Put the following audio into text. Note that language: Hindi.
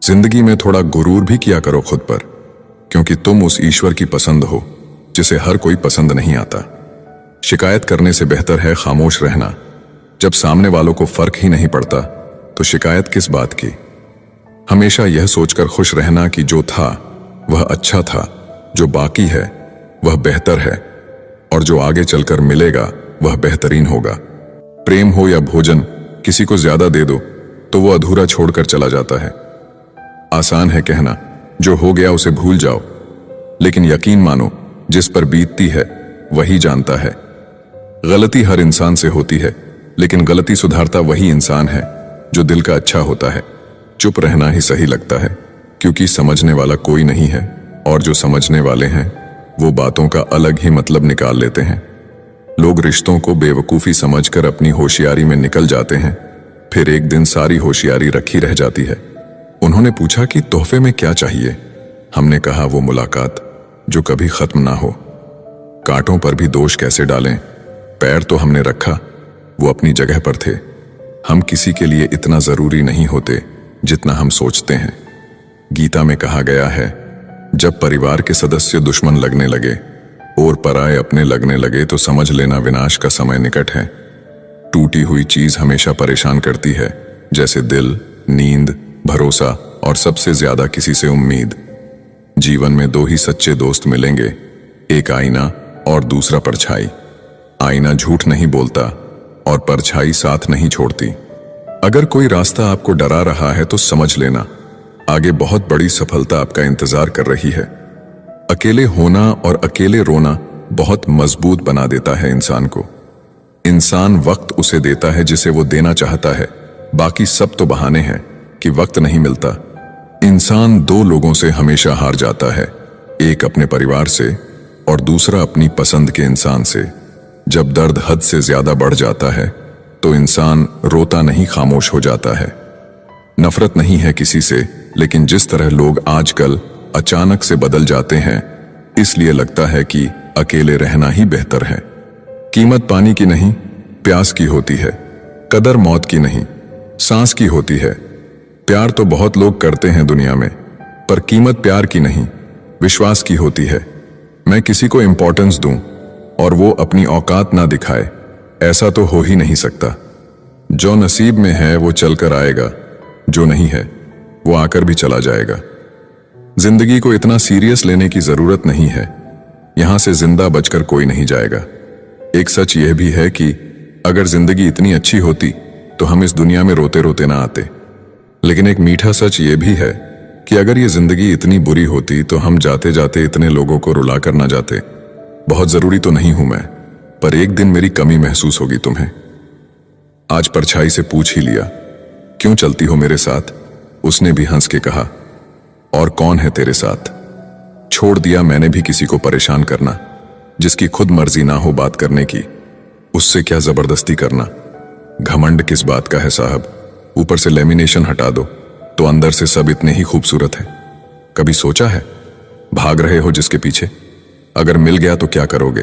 जिंदगी में थोड़ा गुरूर भी किया करो खुद पर, क्योंकि तुम उस ईश्वर की पसंद हो जिसे हर कोई पसंद नहीं आता। शिकायत करने से बेहतर है खामोश रहना। जब सामने वालों को फर्क ही नहीं पड़ता तो शिकायत किस बात की। हमेशा यह सोचकर खुश रहना कि जो था वह अच्छा था, जो बाकी है वह बेहतर है, और जो आगे चलकर मिलेगा वह बेहतरीन होगा। प्रेम हो या भोजन, किसी को ज्यादा दे दो तो वो अधूरा छोड़कर चला जाता है। आसान है कहना जो हो गया उसे भूल जाओ, लेकिन यकीन मानो जिस पर बीतती है वही जानता है। गलती हर इंसान से होती है, लेकिन गलती सुधारता वही इंसान है जो दिल का अच्छा होता है। चुप रहना ही सही लगता है, क्योंकि समझने वाला कोई नहीं है, और जो समझने वाले हैं वो बातों का अलग ही मतलब निकाल लेते हैं। लोग रिश्तों को बेवकूफ़ी समझकर अपनी होशियारी में निकल जाते हैं, फिर एक दिन सारी होशियारी रखी रह जाती है। उन्होंने पूछा कि तोहफे में क्या चाहिए। हमने कहा वो मुलाकात जो कभी खत्म ना हो। कांटों पर भी दोष कैसे डालें, पैर तो हमने रखा, वो अपनी जगह पर थे। हम किसी के लिए इतना जरूरी नहीं होते जितना हम सोचते हैं। गीता में कहा गया है, जब परिवार के सदस्य दुश्मन लगने लगे और पराये अपने लगने लगे तो समझ लेना विनाश का समय निकट है। टूटी हुई चीज हमेशा परेशान करती है, जैसे दिल, नींद, भरोसा और सबसे ज्यादा किसी से उम्मीद। जीवन में दो ही सच्चे दोस्त मिलेंगे, एक आईना और दूसरा परछाई। आईना झूठ नहीं बोलता और परछाई साथ नहीं छोड़ती। अगर कोई रास्ता आपको डरा रहा है तो समझ लेना आगे बहुत बड़ी सफलता आपका इंतजार कर रही है। अकेले होना और अकेले रोना बहुत मजबूत बना देता है इंसान को। इंसान वक्त उसे देता है जिसे वो देना चाहता है, बाकी सब तो बहाने हैं कि वक्त नहीं मिलता। इंसान दो लोगों से हमेशा हार जाता है, एक अपने परिवार से और दूसरा अपनी पसंद के इंसान से। जब दर्द हद से ज्यादा बढ़ जाता है तो इंसान रोता नहीं, खामोश हो जाता है। नफरत नहीं है किसी से, लेकिन जिस तरह लोग आजकल अचानक से बदल जाते हैं, इसलिए लगता है कि अकेले रहना ही बेहतर है। कीमत पानी की नहीं, प्यास की होती है। कदर मौत की नहीं, सांस की होती है। प्यार तो बहुत लोग करते हैं दुनिया में, पर कीमत प्यार की नहीं, विश्वास की होती है। मैं किसी को इंपॉर्टेंस दूं और वो अपनी औकात ना दिखाए, ऐसा तो हो ही नहीं सकता। जो नसीब में है वो चलकर आएगा, जो नहीं है वो आकर भी चला जाएगा। जिंदगी को इतना सीरियस लेने की जरूरत नहीं है, यहां से जिंदा बचकर कोई नहीं जाएगा। एक सच यह भी है कि अगर जिंदगी इतनी अच्छी होती तो हम इस दुनिया में रोते रोते ना आते। लेकिन एक मीठा सच यह भी है कि अगर ये जिंदगी इतनी बुरी होती तो हम जाते जाते इतने लोगों को रुला कर ना जाते। बहुत जरूरी तो नहीं हूं मैं, पर एक दिन मेरी कमी महसूस होगी तुम्हें। आज परछाई से पूछ ही लिया, क्यों चलती हो मेरे साथ? उसने भी हंस के कहा, और कौन है तेरे साथ? छोड़ दिया मैंने भी किसी को परेशान करना, जिसकी खुद मर्जी ना हो बात करने की, उससे क्या जबरदस्ती करना। घमंड किस बात का है साहब? ऊपर से लेमिनेशन हटा दो तो अंदर से सब इतने ही खूबसूरत है। कभी सोचा है भाग रहे हो जिसके पीछे, अगर मिल गया तो क्या करोगे?